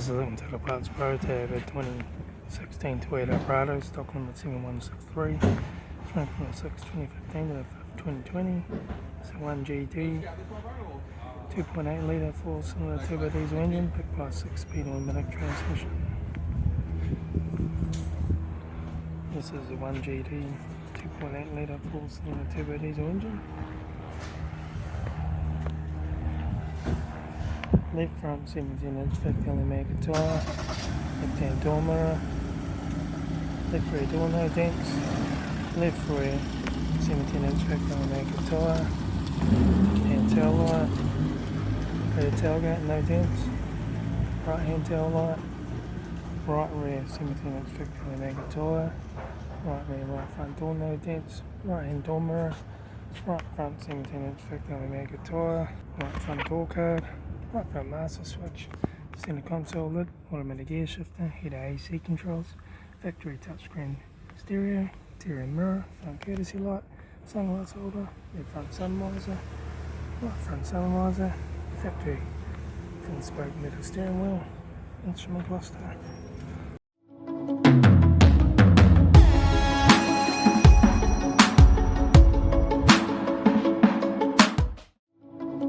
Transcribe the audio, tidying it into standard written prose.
This is looking to the Toyota Prado, 2016 Toyota Prado, stock number 7163. Strength from the 6th 2015 to the 5th 2020. It's a 1GT, 2.8 litre 4-cylinder turbo diesel engine, backed by a 6-speed automatic transmission. This is a 1GT, 2.8 litre 4-cylinder turbo diesel engine. Left front 17-inch factory mega tyre, left hand door mirror, left rear door no dents, left rear 17-inch factory mega tyre, hand tail light, rear tailgate no dents, right hand tail light, right rear 17-inch factory mega tyre, right rear right front door no dents, right hand door mirror, right front 17-inch factory mega tyre, right front door card, right front master switch, center console lid, automatic gear shifter, heater AC controls, factory touchscreen stereo, interior mirror, front courtesy light, sunglass holder, left front sun visor, right front sun visor, factory front spoke metal steering wheel, instrument cluster.